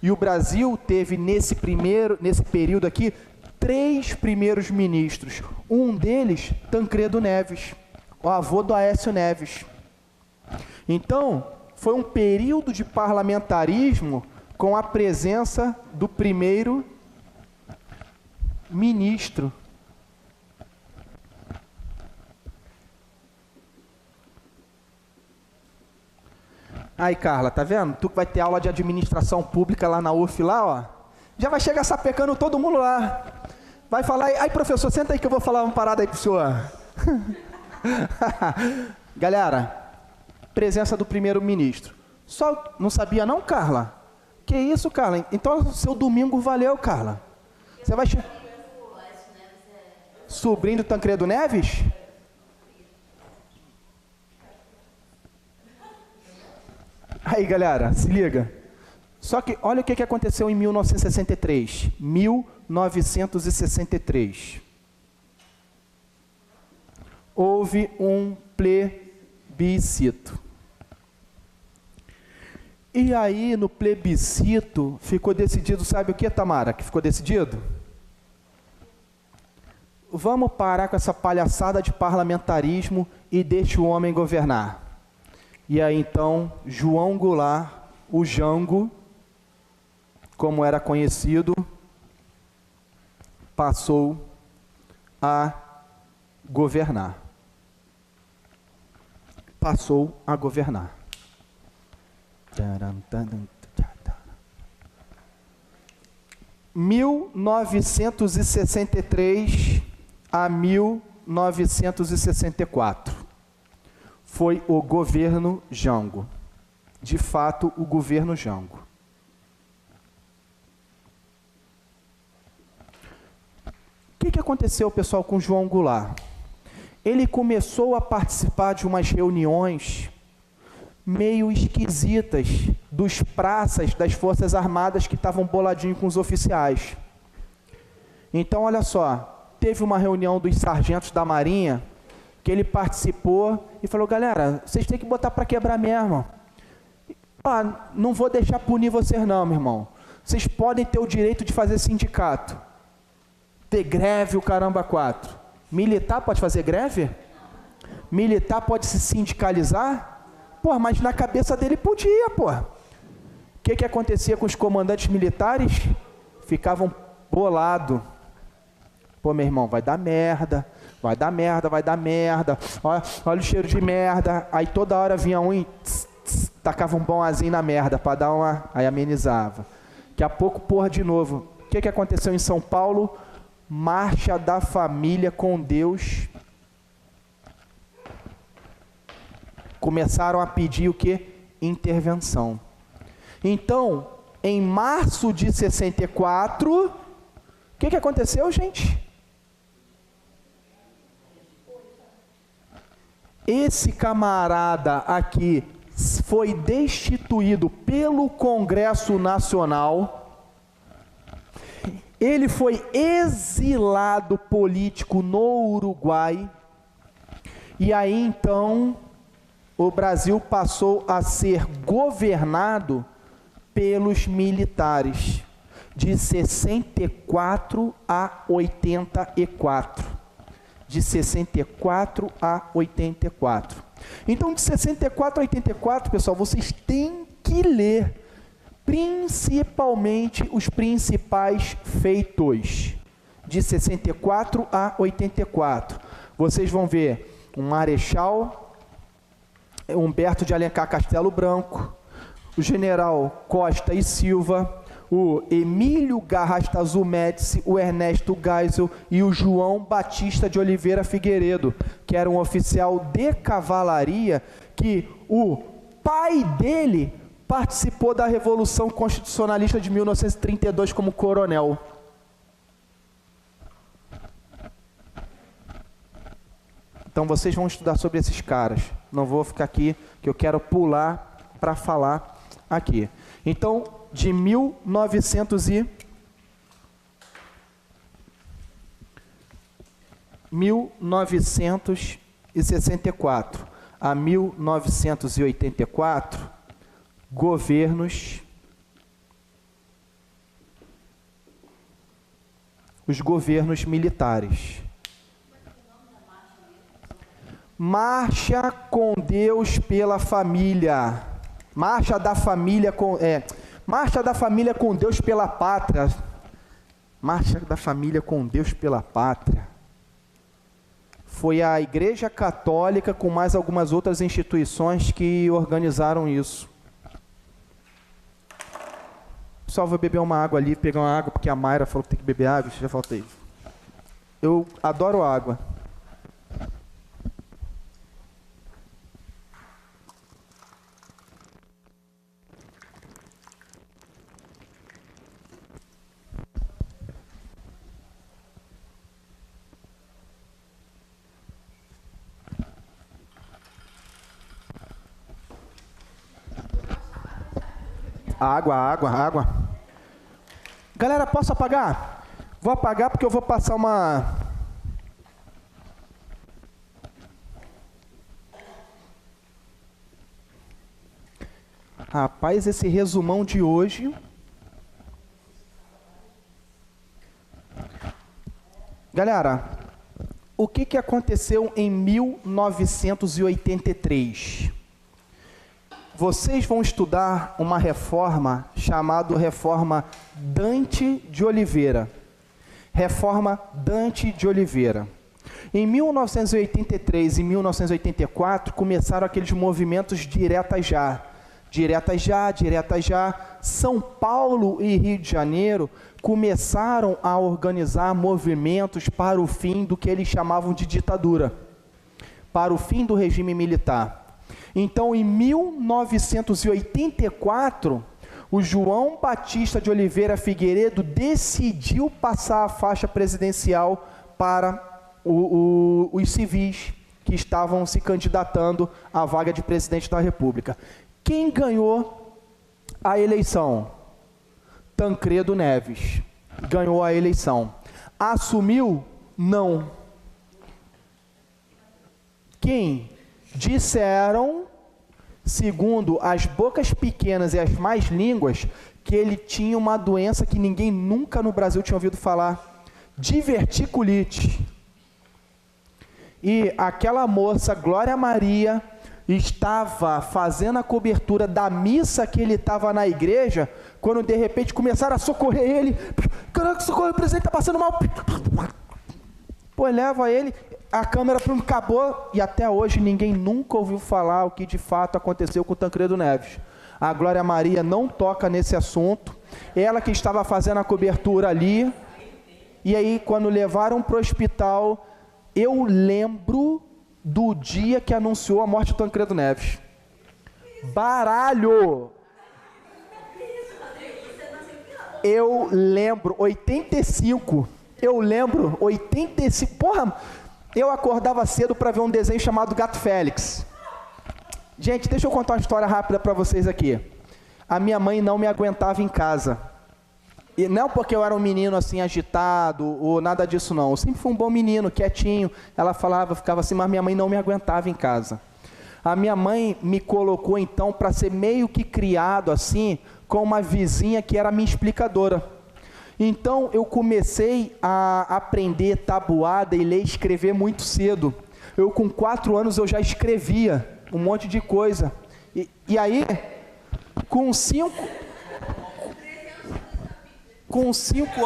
S1: E o Brasil teve nesse período aqui 3 primeiros ministros. Um deles, Tancredo Neves, o avô do Aécio Neves. Então, foi um período de parlamentarismo com a presença do primeiro-ministro. Aí, Carla, tá vendo? Tu que vai ter aula de administração pública lá na UF, lá, ó. Já vai chegar sapecando todo mundo lá. Vai falar, aí, professor, senta aí que eu vou falar uma parada aí pro senhor. Galera, presença do primeiro-ministro. Só não sabia não, Carla? Que isso, Carla? Então, seu domingo valeu, Carla. Você vai... Sobrinho do Tancredo Neves? Aí, galera, se liga. Só que olha o que aconteceu em 1963. 1963. Houve um plebiscito. E aí, no plebiscito, ficou decidido, sabe o que, Tamara? Que ficou decidido? Vamos parar com essa palhaçada de parlamentarismo e deixa o homem governar. E aí, então, João Goulart, o Jango, como era conhecido, passou a governar. Passou a governar. 1963 a 1964 foi o governo Jango. De fato, o governo Jango. O que aconteceu, pessoal, com João Goulart? Ele começou a participar de umas reuniões meio esquisitas dos praças das Forças Armadas que estavam boladinhos com os oficiais. Então, olha só, teve uma reunião dos sargentos da Marinha que ele participou e falou, galera, vocês têm que botar para quebrar mesmo. Ah, não vou deixar punir vocês não, meu irmão. Vocês podem ter o direito de fazer sindicato, ter greve, o caramba 4. Militar pode fazer greve? Militar pode se sindicalizar? Pô, mas na cabeça dele podia, pô. O que acontecia com os comandantes militares? Ficavam bolados. Pô, meu irmão, vai dar merda, vai dar merda, vai dar merda. Olha o cheiro de merda. Aí toda hora vinha um e tacava um bom azinho na merda para dar uma... Aí amenizava. Daqui a pouco, porra, de novo. O que aconteceu em São Paulo? Marcha da família com Deus. Começaram a pedir o quê? Intervenção. Então, em março de 64, o que aconteceu, gente? Esse camarada aqui foi destituído pelo Congresso Nacional. Ele foi exilado político no Uruguai. E aí, então, o Brasil passou a ser governado pelos militares, de 64 a 84. De 64 a 84. Então, de 64 a 84, pessoal, vocês têm que ler, principalmente os principais feitos. De 64 a 84. Vocês vão ver um marechal Humberto de Alencar Castelo Branco, o general Costa e Silva, o Emílio Garrastazu Médici, o Ernesto Geisel e o João Batista de Oliveira Figueiredo, que era um oficial de cavalaria, que o pai dele participou da Revolução Constitucionalista de 1932 como coronel. Então vocês vão estudar sobre esses caras. Não vou ficar aqui, que eu quero pular para falar aqui. Então, de 1964 a 1984, os governos militares. Marcha com Deus pela família. Marcha da família com Deus pela pátria. Marcha da família com Deus pela pátria. Foi a Igreja Católica com mais algumas outras instituições que organizaram isso. Pessoal, vou beber uma água ali, pegar uma água, porque a Mayra falou que tem que beber água, já faltei. Eu adoro água. Água. Galera, posso apagar? Vou apagar porque eu vou passar uma... Rapaz, esse resumão de hoje... Galera, o que aconteceu em 1983? Vocês vão estudar uma reforma chamada Reforma Dante de Oliveira. Reforma Dante de Oliveira. Em 1983 e 1984, começaram aqueles movimentos direta já. Direta já. São Paulo e Rio de Janeiro começaram a organizar movimentos para o fim do que eles chamavam de ditadura. Para o fim do regime militar. Então, em 1984, o João Batista de Oliveira Figueiredo decidiu passar a faixa presidencial para os civis que estavam se candidatando à vaga de presidente da República. Quem ganhou a eleição? Tancredo Neves. Ganhou a eleição. Assumiu? Não. Quem? Disseram, segundo as bocas pequenas e as más línguas, que ele tinha uma doença que ninguém nunca no Brasil tinha ouvido falar, diverticulite. E aquela moça, Glória Maria, estava fazendo a cobertura da missa que ele estava na igreja, quando de repente começaram a socorrer ele. Caraca, socorre, o presidente está passando mal. Pô, leva ele... A câmera acabou e até hoje ninguém nunca ouviu falar o que de fato aconteceu com o Tancredo Neves. A Glória Maria não toca nesse assunto. Ela que estava fazendo a cobertura ali. E aí, quando levaram para o hospital, eu lembro do dia que anunciou a morte do Tancredo Neves. Baralho! Eu lembro, 85. Eu lembro, 85. Porra! Eu acordava cedo para ver um desenho chamado Gato Félix. Gente, deixa eu contar uma história rápida para vocês aqui. A minha mãe não me aguentava em casa. E não porque eu era um menino assim agitado ou nada disso não. Eu sempre fui um bom menino, quietinho. Ela falava, ficava assim, mas minha mãe não me aguentava em casa. A minha mãe me colocou então para ser meio que criado assim, com uma vizinha que era minha explicadora. Então, eu comecei a aprender tabuada e ler e escrever muito cedo. Eu, com 4 anos, eu já escrevia um monte de coisa. E aí, com 5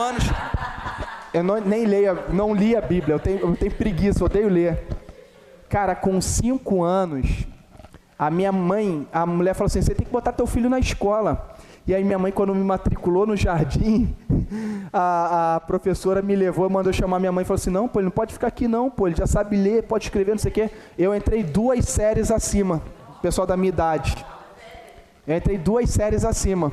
S1: anos, eu não li a Bíblia, eu tenho preguiça, eu odeio ler. Cara, com 5 anos, a mulher falou assim, você tem que botar teu filho na escola. E aí minha mãe, quando me matriculou no jardim, a professora me levou, mandou chamar minha mãe e falou assim, não, pô, ele não pode ficar aqui não, pô, ele já sabe ler, pode escrever, não sei o quê. Eu entrei 2 séries acima, pessoal da minha idade. Eu entrei 2 séries acima.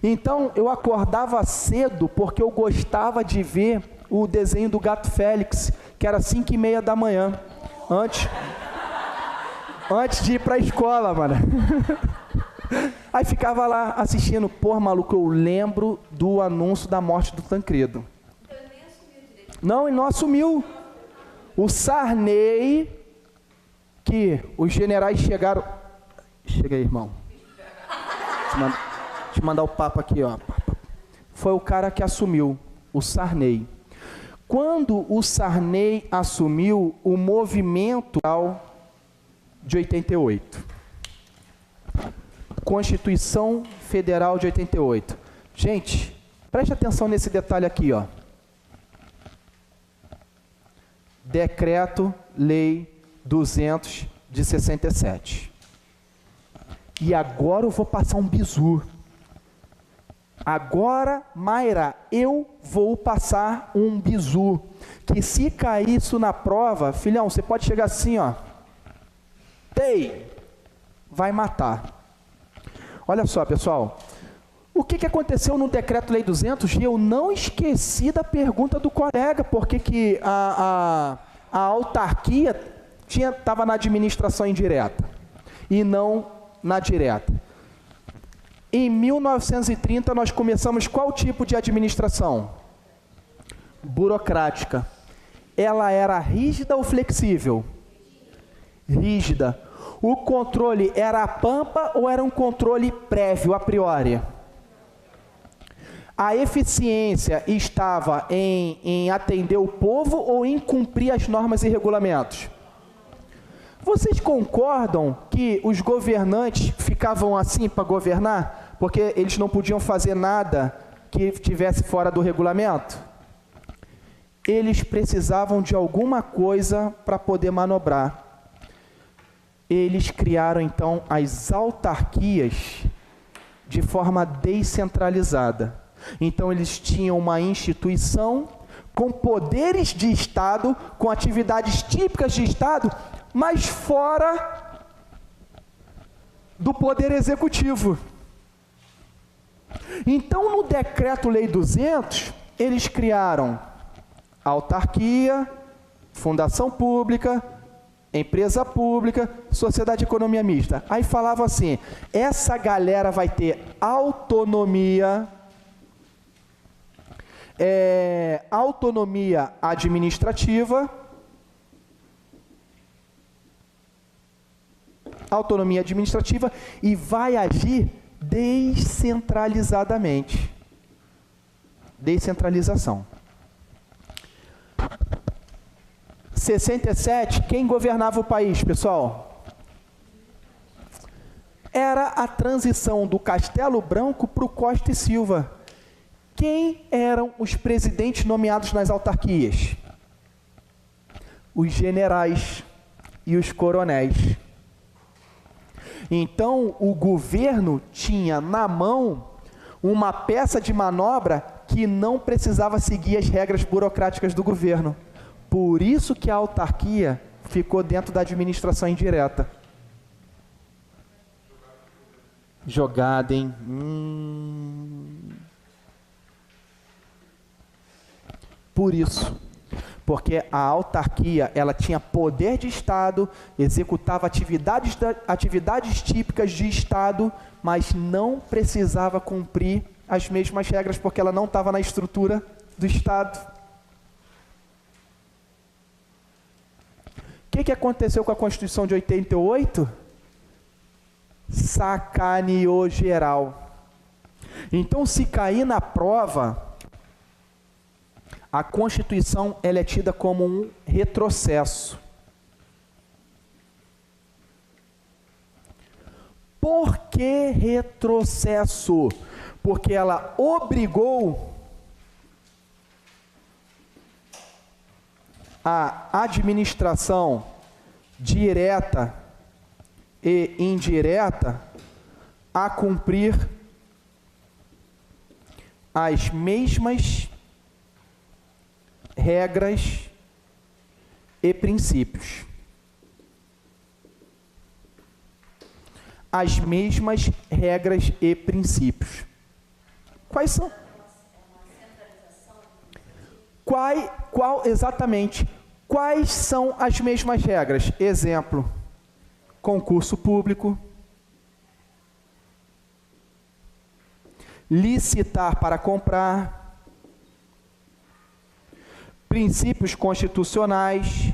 S1: Então, eu acordava cedo porque eu gostava de ver o desenho do Gato Félix, que era 5:30 da manhã, antes de ir pra escola, mano. Aí ficava lá assistindo. Porra, maluco, eu lembro do anúncio da morte do Tancredo. Não, ele não assumiu. O Sarney, que os generais chegaram... Chega aí, irmão. Deixa eu mandar o papo aqui, ó. Foi o cara que assumiu, o Sarney. Quando o Sarney assumiu o movimento de 88. Constituição Federal de 88. Gente, preste atenção nesse detalhe aqui, ó. Decreto-Lei 200 de 67. E agora eu vou passar um bizu. Agora, Mayra, eu vou passar um bizu. Que se cair isso na prova, filhão, você pode chegar assim, ó. Tei! Vai matar. Olha só, pessoal. O que aconteceu no Decreto-Lei 200? E eu não esqueci da pergunta do colega, porque que a autarquia estava na administração indireta e não na direta. Em 1930, nós começamos qual tipo de administração? Burocrática. Ela era rígida ou flexível? Rígida. O controle era a pampa ou era um controle prévio, a priori? A eficiência estava em atender o povo ou em cumprir as normas e regulamentos? Vocês concordam que os governantes ficavam assim para governar? Porque eles não podiam fazer nada que estivesse fora do regulamento? Eles precisavam de alguma coisa para poder manobrar. Eles criaram, então, as autarquias de forma descentralizada. Então, eles tinham uma instituição com poderes de Estado, com atividades típicas de Estado, mas fora do poder executivo. Então, no Decreto-Lei 200, eles criaram autarquia, fundação pública, empresa pública, sociedade de economia mista. Aí falava assim, essa galera vai ter autonomia, autonomia administrativa, e vai agir descentralizadamente. Descentralização. 67, quem governava o país, pessoal? Era a transição do Castelo Branco para o Costa e Silva. Quem eram os presidentes nomeados nas autarquias? Os generais e os coronéis. Então, o governo tinha na mão uma peça de manobra que não precisava seguir as regras burocráticas do governo. Por isso que a autarquia ficou dentro da administração indireta. Jogada, hein? Por isso. Porque a autarquia, ela tinha poder de Estado, executava atividades típicas de Estado, mas não precisava cumprir as mesmas regras, porque ela não estava na estrutura do Estado. O que aconteceu com a Constituição de 88? Sacaneou geral. Então, se cair na prova, a Constituição ela é tida como um retrocesso. Por que retrocesso? Porque ela obrigou a administração direta e indireta a cumprir as mesmas regras e princípios. As mesmas regras e princípios. Quais são? Exatamente. Quais são as mesmas regras? Exemplo, concurso público, licitar para comprar, princípios constitucionais.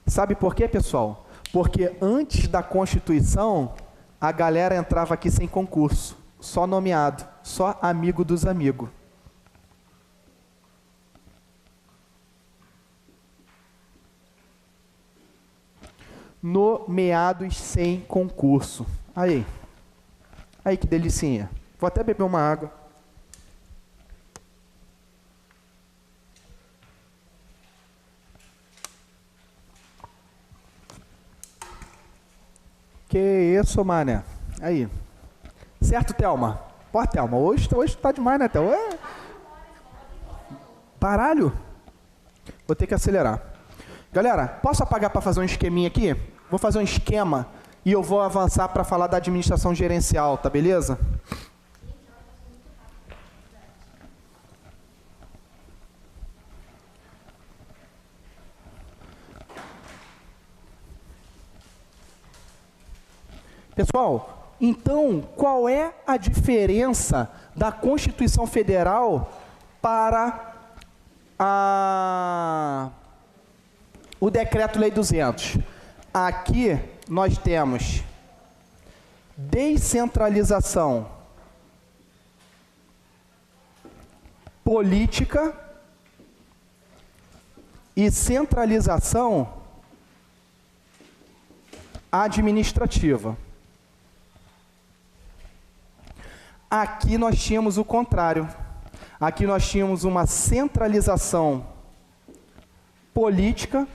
S1: Sabe por quê, pessoal? Porque antes da Constituição, a galera entrava aqui sem concurso, só nomeado, só amigo dos amigos. nomeados sem concurso. Aí que delicinha. Vou até beber uma água. Que isso, mané. Aí. Certo, Thelma? Pô, Thelma, hoje tá demais, né, Thelma? Baralho? Vou ter que acelerar. Galera, posso apagar para fazer um esqueminha aqui? Vou fazer um esquema e eu vou avançar para falar da administração gerencial, tá beleza? Pessoal, então, qual é a diferença da Constituição Federal para o Decreto-Lei 200? Aqui nós temos descentralização política e centralização administrativa. Aqui nós tínhamos o contrário. Aqui nós tínhamos uma centralização política,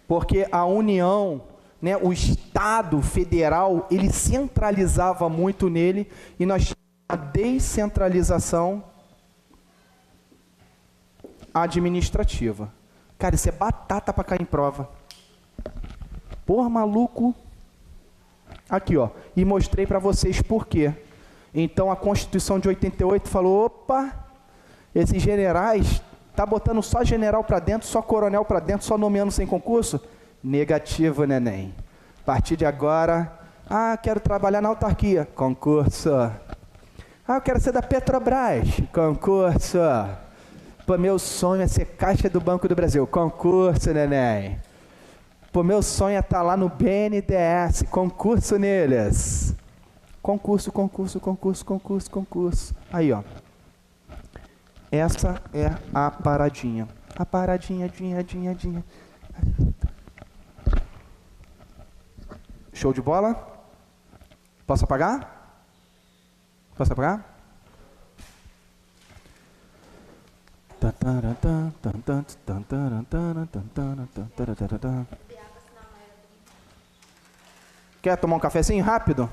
S1: porque a União, né, o Estado federal, ele centralizava muito nele, e nós tínhamos a descentralização administrativa. Cara, isso é batata para cair em prova. Porra, maluco. Aqui, ó. E mostrei para vocês por quê. Então, a Constituição de 88 falou, opa, esses generais, tá botando só general para dentro, só coronel para dentro, só nomeando sem concurso? Negativo, neném. A partir de agora, quero trabalhar na autarquia. Concurso. Eu quero ser da Petrobras. Concurso. Pô, meu sonho é ser caixa do Banco do Brasil. Concurso, neném. Pô, meu sonho é estar lá no BNDES. Concurso neles. Concurso, concurso, concurso, concurso, concurso. Aí, ó. Essa é a paradinha. A paradinha, dinha. Show de bola? Posso apagar? Posso apagar? Quer tomar um cafezinho rápido?